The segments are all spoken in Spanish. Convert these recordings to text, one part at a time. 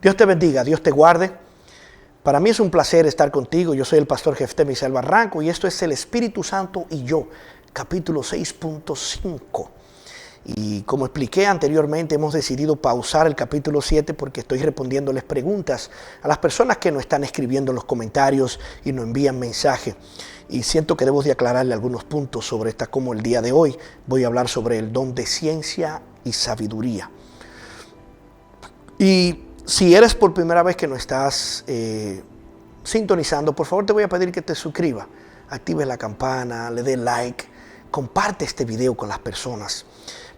Dios te bendiga, Dios te guarde. Para mí es un placer estar contigo. Yo soy el pastor Jefté Misael Barranco y esto es el Espíritu Santo y yo, capítulo 6.5. Y como expliqué anteriormente, hemos decidido pausar el capítulo 7 porque estoy respondiéndoles preguntas a las personas que nos están escribiendo en los comentarios y nos envían mensajes. Y siento que debo de aclararle algunos puntos sobre esta, como el día de hoy voy a hablar sobre el don de ciencia y sabiduría. Y si eres por primera vez que nos estás sintonizando, por favor te voy a pedir que te suscribas, actives la campana, le des like, comparte este video con las personas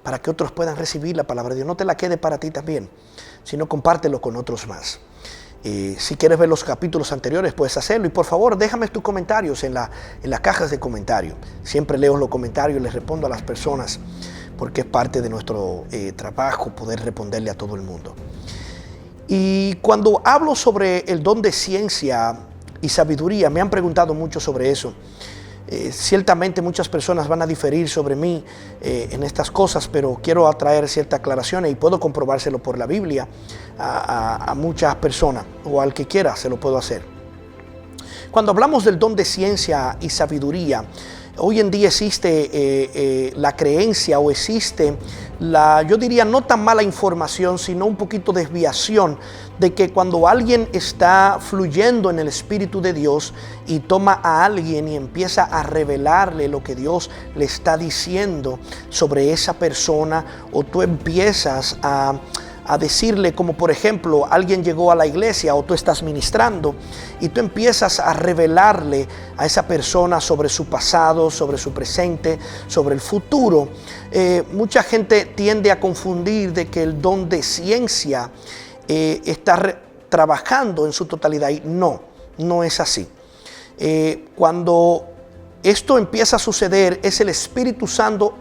para que otros puedan recibir la palabra de Dios. No te la quede para ti también, sino compártelo con otros más. Si quieres ver los capítulos anteriores puedes hacerlo y por favor déjame tus comentarios en las cajas de comentarios. Siempre leo los comentarios y les respondo a las personas porque es parte de nuestro trabajo poder responderle a todo el mundo. Y cuando hablo sobre el don de ciencia y sabiduría, me han preguntado mucho sobre eso. Ciertamente muchas personas van a diferir sobre mí en estas cosas, pero quiero traer ciertas aclaraciones y puedo comprobárselo por la Biblia a muchas personas o al que quiera se lo puedo hacer. Cuando hablamos del don de ciencia y sabiduría, hoy en día existe la creencia o existe yo diría no tan mala información, sino un poquito de desviación de que cuando alguien está fluyendo en el Espíritu de Dios y toma a alguien y empieza a revelarle lo que Dios le está diciendo sobre esa persona, o tú empiezas a decirle, como por ejemplo, alguien llegó a la iglesia o tú estás ministrando y tú empiezas a revelarle a esa persona sobre su pasado, sobre su presente, sobre el futuro. Mucha gente tiende a confundir de que el don de ciencia está trabajando en su totalidad y no es así. Cuando esto empieza a suceder, es el Espíritu Santo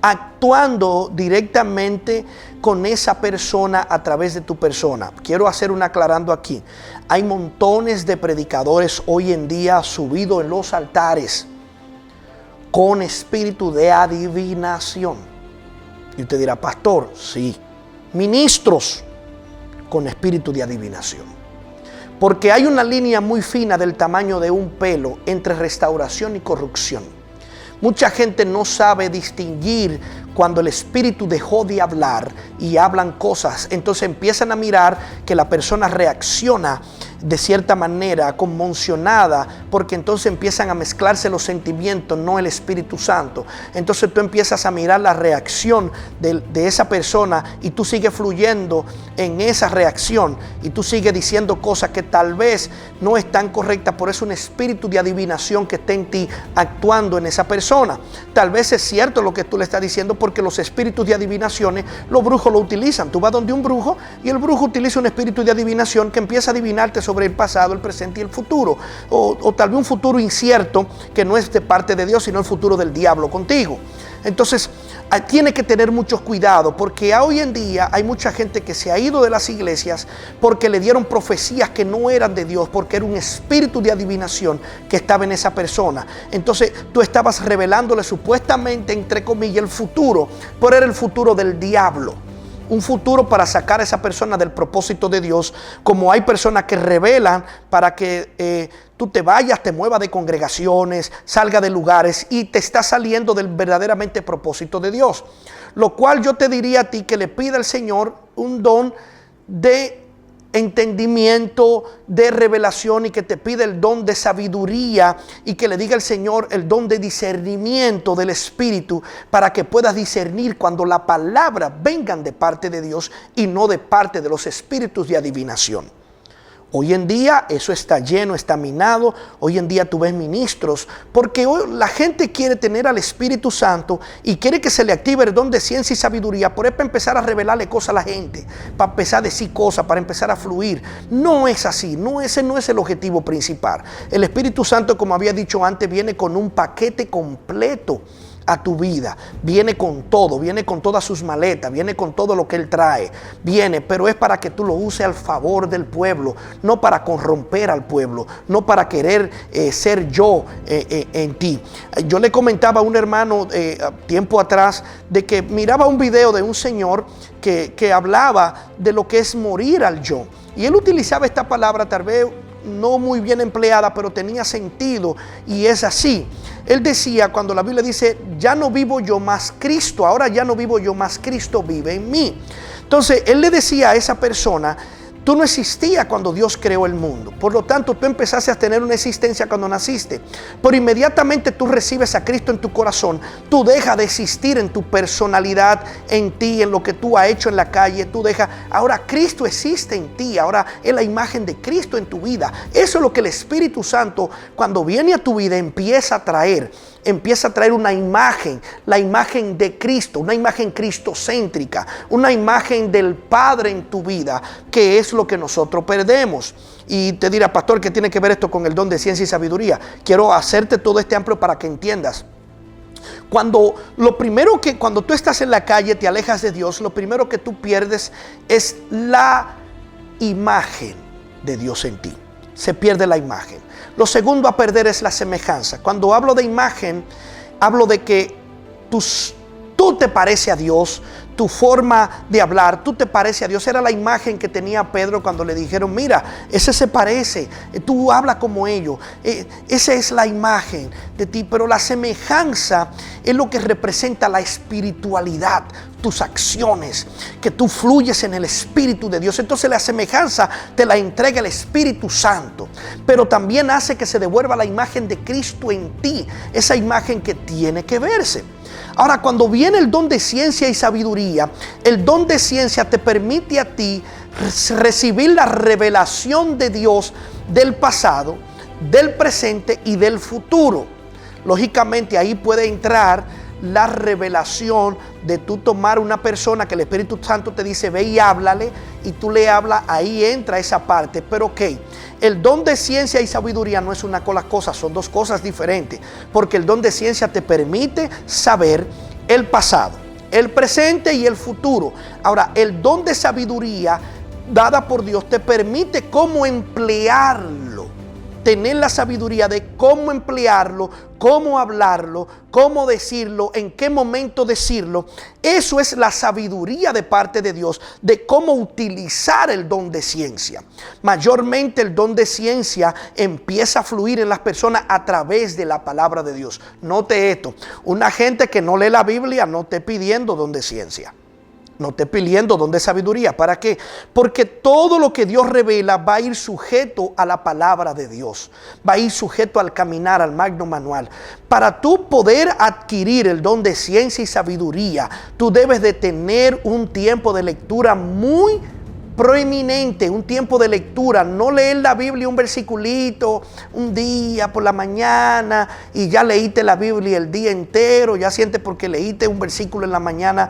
actuando directamente con esa persona a través de tu persona. Quiero hacer un aclarando aquí. Hay montones de predicadores hoy en día subidos en los altares con espíritu de adivinación. Y usted dirá, pastor, sí. Ministros con espíritu de adivinación. Porque hay una línea muy fina del tamaño de un pelo entre restauración y corrupción. Mucha gente no sabe distinguir cuando el espíritu dejó de hablar y hablan cosas. Entonces empiezan a mirar que la persona reacciona de cierta manera, conmocionada, porque entonces empiezan a mezclarse los sentimientos, no el Espíritu Santo. Entonces tú empiezas a mirar la reacción de esa persona y tú sigues fluyendo en esa reacción y tú sigues diciendo cosas que tal vez no están correctas. Por eso un espíritu de adivinación que está en ti actuando en esa persona. Tal vez es cierto lo que tú le estás diciendo, porque los espíritus de adivinaciones los brujos lo utilizan. Tú vas donde un brujo y el brujo utiliza un espíritu de adivinación que empieza a adivinarte sobre el pasado, el presente y el futuro, o tal vez un futuro incierto que no es de parte de Dios, sino el futuro del diablo contigo. Entonces tiene que tener mucho cuidado, porque hoy en día hay mucha gente que se ha ido de las iglesias porque le dieron profecías que no eran de Dios, porque era un espíritu de adivinación que estaba en esa persona. Entonces tú estabas revelándole supuestamente, entre comillas, el futuro, pero era el futuro del diablo. Un futuro para sacar a esa persona del propósito de Dios, como hay personas que revelan para que tú te vayas, te muevas de congregaciones, salga de lugares y te está saliendo del verdaderamente propósito de Dios. Lo cual yo te diría a ti que le pida al Señor un don de entendimiento, de revelación, y que te pida el don de sabiduría y que le diga al Señor el don de discernimiento del Espíritu para que puedas discernir cuando la palabra vengan de parte de Dios y no de parte de los espíritus de adivinación. Hoy en día eso está lleno, está minado. Hoy en día tú ves ministros, porque hoy la gente quiere tener al Espíritu Santo y quiere que se le active el don de ciencia y sabiduría, por eso para empezar a revelarle cosas a la gente, para empezar a decir cosas, para empezar a fluir. No es así, ese no es el objetivo principal. El Espíritu Santo, como había dicho antes, viene con un paquete completo a tu vida. Viene con todo, viene con todas sus maletas, viene con todo lo que Él trae. Viene, pero es para que tú lo uses al favor del pueblo, no para corromper al pueblo, no para querer ser yo en ti. Yo le comentaba a un hermano tiempo atrás de que miraba un video de un señor que hablaba de lo que es morir al yo. Y él utilizaba esta palabra tal vez no muy bien empleada, pero tenía sentido, y es así. Él decía, cuando la Biblia dice, ya no vivo yo más Cristo, ahora ya no vivo yo más Cristo vive en mí. Entonces, él le decía a esa persona, tú no existías cuando Dios creó el mundo. Por lo tanto, tú empezaste a tener una existencia cuando naciste. Pero inmediatamente tú recibes a Cristo en tu corazón. Tú dejas de existir en tu personalidad, en ti, en lo que tú has hecho en la calle. Tú dejas. Ahora Cristo existe en ti. Ahora es la imagen de Cristo en tu vida. Eso es lo que el Espíritu Santo, cuando viene a tu vida, empieza a traer. Empieza a traer una imagen, la imagen de Cristo, una imagen cristocéntrica, una imagen del Padre en tu vida, que es lo que nosotros perdemos. Y te dirá, pastor, ¿qué tiene que ver esto con el don de ciencia y sabiduría? Quiero hacerte todo este amplio para que entiendas. Cuando tú estás en la calle, te alejas de Dios, lo primero que tú pierdes es la imagen de Dios en ti. Se pierde la imagen. Lo segundo a perder es la semejanza. Cuando hablo de imagen, hablo de que tú te pareces a Dios, tu forma de hablar, tú te pareces a Dios. Era la imagen que tenía Pedro cuando le dijeron, mira, ese se parece, tú hablas como ellos. Esa es la imagen de ti, pero la semejanza es lo que representa la espiritualidad, tus acciones, que tú fluyes en el Espíritu de Dios. Entonces la semejanza te la entrega el Espíritu Santo, pero también hace que se devuelva la imagen de Cristo en ti, esa imagen que tiene que verse. Ahora, cuando viene el don de ciencia y sabiduría, el don de ciencia te permite a ti recibir la revelación de Dios del pasado, del presente y del futuro. Lógicamente ahí puede entrar la revelación de tú tomar una persona que el Espíritu Santo te dice, ve y háblale, y tú le hablas, ahí entra esa parte. Pero ok, el don de ciencia y sabiduría no es una cosa, son dos cosas diferentes, porque el don de ciencia te permite saber el pasado, el presente y el futuro. Ahora, el don de sabiduría dada por Dios te permite cómo emplearlo, tener la sabiduría de cómo emplearlo, cómo hablarlo, cómo decirlo, en qué momento decirlo. Eso es la sabiduría de parte de Dios, de cómo utilizar el don de ciencia. Mayormente el don de ciencia empieza a fluir en las personas a través de la palabra de Dios. Note esto, una gente que no lee la Biblia no esté pidiendo don de ciencia. No esté pidiendo don de sabiduría. ¿Para qué? Porque todo lo que Dios revela va a ir sujeto a la palabra de Dios. Va a ir sujeto al caminar, al magno manual. Para tú poder adquirir el don de ciencia y sabiduría, tú debes de tener un tiempo de lectura muy proeminente, un tiempo de lectura. No leer la Biblia un versiculito un día por la mañana y ya leíste la Biblia el día entero, ya sientes porque leíste un versículo en la mañana,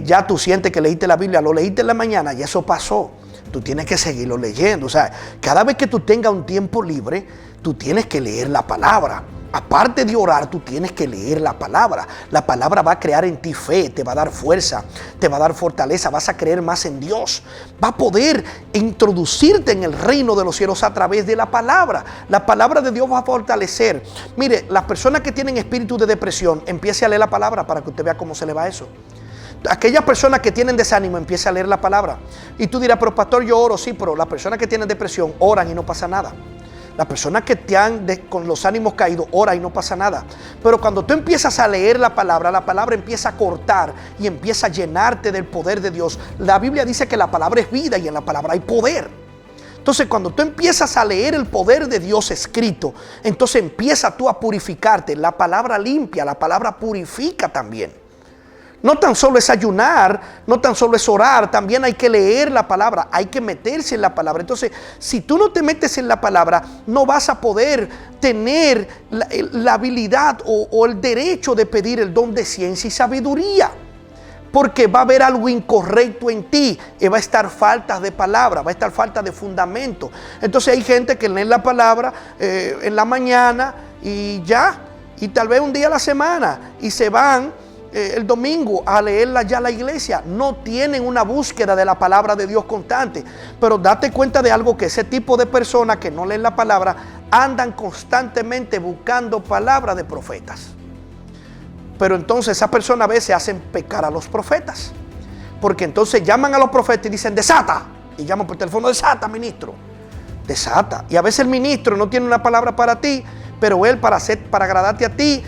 ya tú sientes que leíste la Biblia, lo leíste en la mañana y eso pasó. Tú tienes que seguirlo leyendo. O sea, cada vez que tú tengas un tiempo libre, tú tienes que leer la palabra. Aparte de orar, tú tienes que leer la palabra. La palabra va a crear en ti fe, te va a dar fuerza, te va a dar fortaleza, vas a creer más en Dios. Va a poder introducirte en el reino de los cielos a través de la palabra. La palabra de Dios va a fortalecer. Mire, las personas que tienen espíritu de depresión, empiece a leer la palabra para que usted vea cómo se le va eso. Aquellas personas que tienen desánimo, empieza a leer la palabra. Y tú dirás, pero pastor, yo oro. Sí, pero las personas que tienen depresión oran y no pasa nada. Las personas que están con los ánimos caídos, ora y no pasa nada. Pero cuando tú empiezas a leer la palabra empieza a cortar y empieza a llenarte del poder de Dios. La Biblia dice que la palabra es vida y en la palabra hay poder. Entonces, cuando tú empiezas a leer el poder de Dios escrito, entonces empieza tú a purificarte. La palabra limpia, la palabra purifica también. No tan solo es ayunar, no tan solo es orar, también hay que leer la palabra, hay que meterse en la palabra. Entonces, si tú no te metes en la palabra, no vas a poder tener la habilidad o el derecho de pedir el don de ciencia y sabiduría. Porque va a haber algo incorrecto en ti y va a estar falta de palabra, va a estar falta de fundamento. Entonces hay gente que lee la palabra en la mañana y ya. y tal vez un día a la semana y se van el domingo a leerla ya a la iglesia. No tienen una búsqueda de la palabra de Dios constante. Pero date cuenta de algo, que ese tipo de personas que no leen la palabra andan constantemente buscando palabras de profetas. Pero entonces esas personas a veces hacen pecar a los profetas, porque entonces llaman a los profetas y dicen desata, y llaman por teléfono, desata ministro, desata. Y a veces el ministro no tiene una palabra para ti, pero él para agradarte a ti,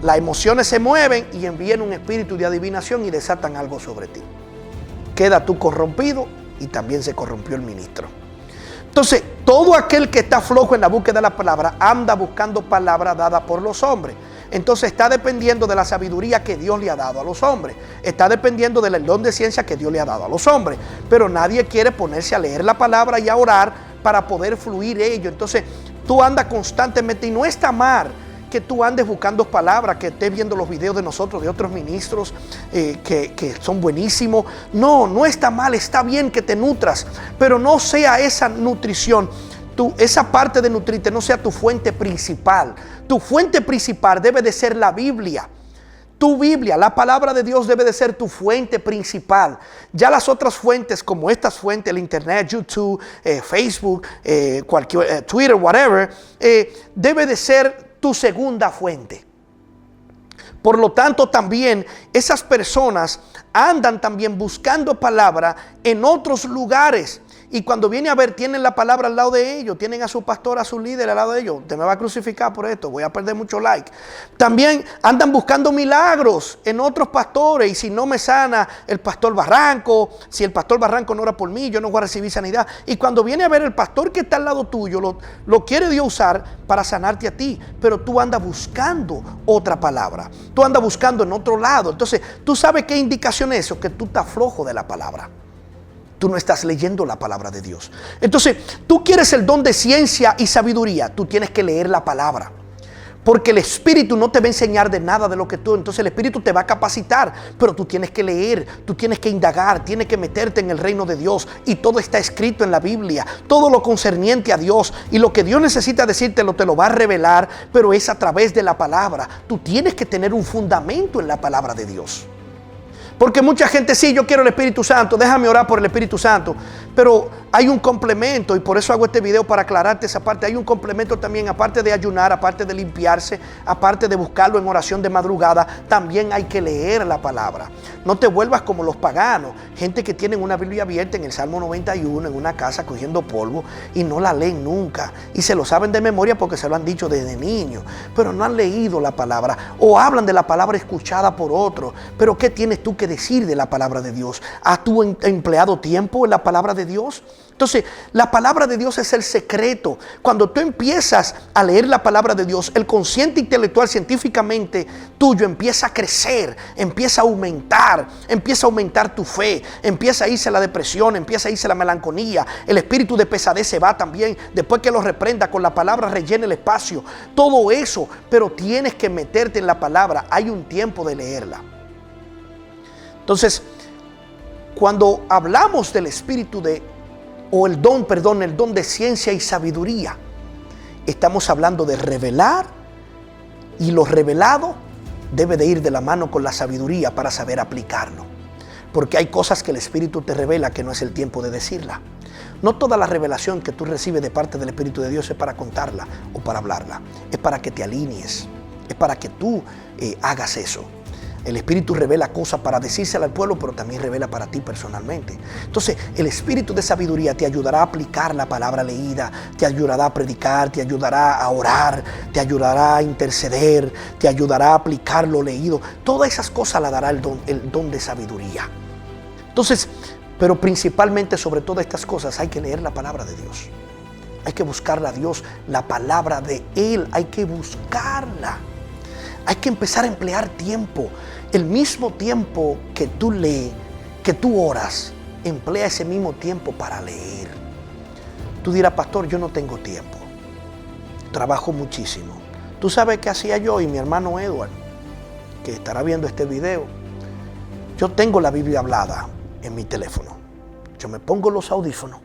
las emociones se mueven y envían un espíritu de adivinación y desatan algo sobre ti. Queda tú corrompido y también se corrompió el ministro. Entonces, todo aquel que está flojo en la búsqueda de la palabra anda buscando palabra dada por los hombres. Entonces está dependiendo de la sabiduría que Dios le ha dado a los hombres. Está dependiendo del don de ciencia que Dios le ha dado a los hombres. Pero nadie quiere ponerse a leer la palabra y a orar para poder fluir ello. Entonces tú andas constantemente, y no está mal que tú andes buscando palabras, que estés viendo los videos de nosotros, de otros ministros que son buenísimos. No está mal, está bien que te nutras, pero no sea esa nutrición, esa parte de nutrirte no sea tu fuente principal. Tu fuente principal debe de ser la Biblia. Tu Biblia, la palabra de Dios debe de ser tu fuente principal. Ya las otras fuentes, como estas fuentes, el internet, YouTube, Facebook, Twitter, whatever, debe de ser tu segunda fuente. Por lo tanto, también esas personas andan también buscando palabra en otros lugares. Y cuando viene a ver, tienen la palabra al lado de ellos, tienen a su pastor, a su líder al lado de ellos. Te me va a crucificar por esto, voy a perder mucho like. También andan buscando milagros en otros pastores. Y si no me sana el pastor Barranco, si el pastor Barranco no ora por mí, yo no voy a recibir sanidad. Y cuando viene a ver, el pastor que está al lado tuyo, lo quiere Dios usar para sanarte a ti. Pero tú andas buscando otra palabra. Tú andas buscando en otro lado. Entonces, ¿tú sabes qué indicación es eso? Que tú estás flojo de la palabra. Tú no estás leyendo la palabra de Dios. Entonces, tú quieres el don de ciencia y sabiduría, tú tienes que leer la palabra. Porque el Espíritu no te va a enseñar de nada de lo que tú. Entonces el Espíritu te va a capacitar. Pero tú tienes que leer, tú tienes que indagar, tienes que meterte en el reino de Dios. Y todo está escrito en la Biblia. Todo lo concerniente a Dios. Y lo que Dios necesita decírtelo, te lo va a revelar. Pero es a través de la palabra. Tú tienes que tener un fundamento en la palabra de Dios. Porque mucha gente, sí, yo quiero el Espíritu Santo, déjame orar por el Espíritu Santo. Pero hay un complemento, y por eso hago este video para aclararte esa parte. Hay un complemento también, aparte de ayunar, aparte de limpiarse, aparte de buscarlo en oración de madrugada, también hay que leer la palabra. No te vuelvas como los paganos, gente que tienen una Biblia abierta en el Salmo 91 en una casa cogiendo polvo y no la leen nunca. Y se lo saben de memoria porque se lo han dicho desde niño, pero no han leído la palabra, o hablan de la palabra escuchada por otros. Pero ¿qué tienes tú que decir de la palabra de Dios? ¿Has tú empleado tiempo en la palabra de Dios? Entonces, la palabra de Dios es el secreto. Cuando tú empiezas a leer la palabra de Dios, el consciente intelectual científicamente tuyo empieza a crecer, empieza a aumentar tu fe, empieza a irse la depresión, empieza a irse la melancolía, el espíritu de pesadez se va también, después que lo reprenda con la palabra rellena el espacio, todo eso. Pero tienes que meterte en la palabra, hay un tiempo de leerla. Entonces, cuando hablamos del espíritu el don de ciencia y sabiduría, estamos hablando de revelar, y lo revelado debe de ir de la mano con la sabiduría para saber aplicarlo. Porque hay cosas que el Espíritu te revela que no es el tiempo de decirla. No toda la revelación que tú recibes de parte del Espíritu de Dios es para contarla o para hablarla. Es para que te alinees, es para que tú hagas eso. El Espíritu revela cosas para decírsela al pueblo, pero también revela para ti personalmente. Entonces, el Espíritu de sabiduría te ayudará a aplicar la palabra leída, te ayudará a predicar, te ayudará a orar, te ayudará a interceder, te ayudará a aplicar lo leído. Todas esas cosas la dará el don de sabiduría. Entonces, pero principalmente sobre todas estas cosas hay que leer la palabra de Dios. Hay que buscarla a Dios, la palabra de Él, hay que buscarla. Hay que empezar a emplear tiempo. El mismo tiempo que tú lees, que tú oras, emplea ese mismo tiempo para leer. Tú dirás, pastor, yo no tengo tiempo. Trabajo muchísimo. Tú sabes qué hacía yo y mi hermano Edward, que estará viendo este video. Yo tengo la Biblia hablada en mi teléfono. Yo me pongo los audífonos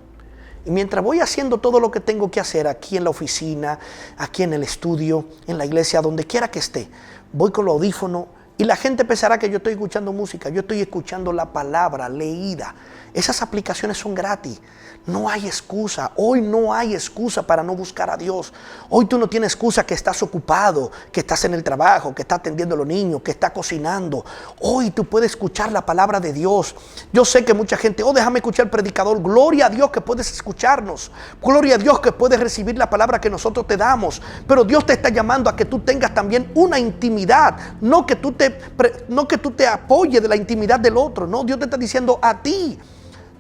Y mientras voy haciendo todo lo que tengo que hacer aquí en la oficina, aquí en el estudio, en la iglesia, donde quiera que esté, voy con los audífonos y la gente pensará que yo estoy escuchando música. Yo estoy escuchando la palabra leída. Esas aplicaciones son gratis. No hay excusa. Hoy no hay excusa para no buscar a Dios. Hoy tú no tienes excusa que estás ocupado, que estás en el trabajo, que estás atendiendo a los niños, que estás cocinando. Hoy tú puedes escuchar la palabra de Dios. Yo sé que mucha gente, déjame escuchar al predicador. Gloria a Dios que puedes escucharnos. Gloria a Dios que puedes recibir la palabra que nosotros te damos. Pero Dios te está llamando a que tú tengas también una intimidad. No que tú te apoyes de la intimidad del otro. No, Dios te está diciendo a ti.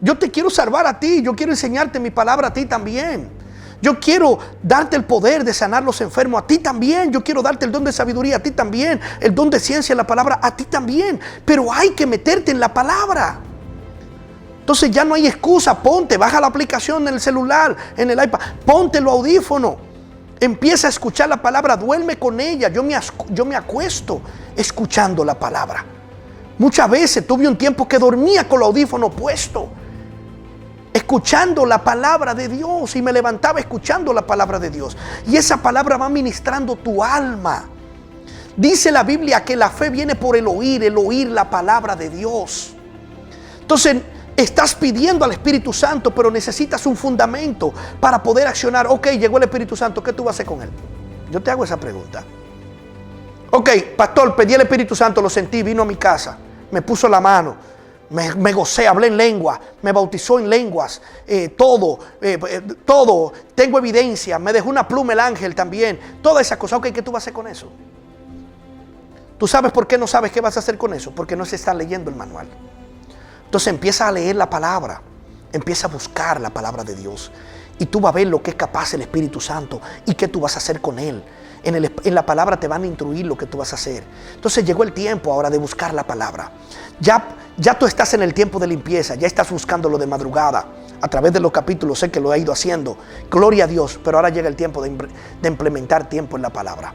Yo te quiero salvar a ti, yo quiero enseñarte mi palabra a ti también. Yo quiero darte el poder de sanar los enfermos a ti también. Yo quiero darte el don de sabiduría a ti también. El don de ciencia, la palabra a ti también. Pero hay que meterte en la palabra. Entonces ya no hay excusa. Ponte, baja la aplicación en el celular, en el iPad. Ponte los audífonos. Empieza a escuchar la palabra, duerme con ella. Yo me acuesto escuchando la palabra. Muchas veces tuve un tiempo que dormía con los audífonos puestos, escuchando la palabra de Dios, y me levantaba escuchando la palabra de Dios. Y esa palabra va ministrando tu alma. Dice la Biblia que la fe viene por el oír la palabra de Dios. Entonces estás pidiendo al Espíritu Santo, pero necesitas un fundamento para poder accionar. Ok, llegó el Espíritu Santo, ¿qué tú vas a hacer con él? Yo te hago esa pregunta. Ok, pastor, pedí al Espíritu Santo, lo sentí, vino a mi casa, me puso la mano, me gocé, hablé en lengua, me bautizó en lenguas, todo, tengo evidencia, me dejó una pluma el ángel también, todas esas cosas. Ok, ¿qué tú vas a hacer con eso? ¿Tú sabes por qué no sabes qué vas a hacer con eso? Porque no se está leyendo el manual. Entonces empieza a leer la palabra, empieza a buscar la palabra de Dios, y tú vas a ver lo que es capaz el Espíritu Santo y qué tú vas a hacer con él. En la palabra te van a instruir lo que tú vas a hacer. Entonces llegó el tiempo ahora de buscar la palabra. Ya tú estás en el tiempo de limpieza, ya estás buscándolo de madrugada. A través de los capítulos sé que lo he ido haciendo. Gloria a Dios, pero ahora llega el tiempo de implementar tiempo en la palabra.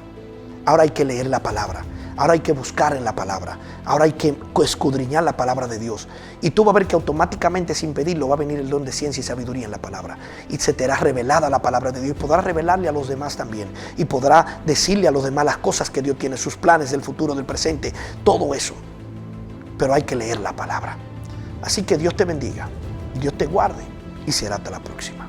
Ahora hay que leer la palabra. Ahora hay que buscar en la palabra. Ahora hay que escudriñar la palabra de Dios. Y tú vas a ver que automáticamente, sin pedirlo, va a venir el don de ciencia y sabiduría en la palabra. Y se te hará revelada la palabra de Dios. Y podrás revelarle a los demás también. Y podrás decirle a los demás las cosas que Dios tiene, sus planes del futuro, del presente. Todo eso. Pero hay que leer la palabra. Así que Dios te bendiga. Dios te guarde. Y será hasta la próxima.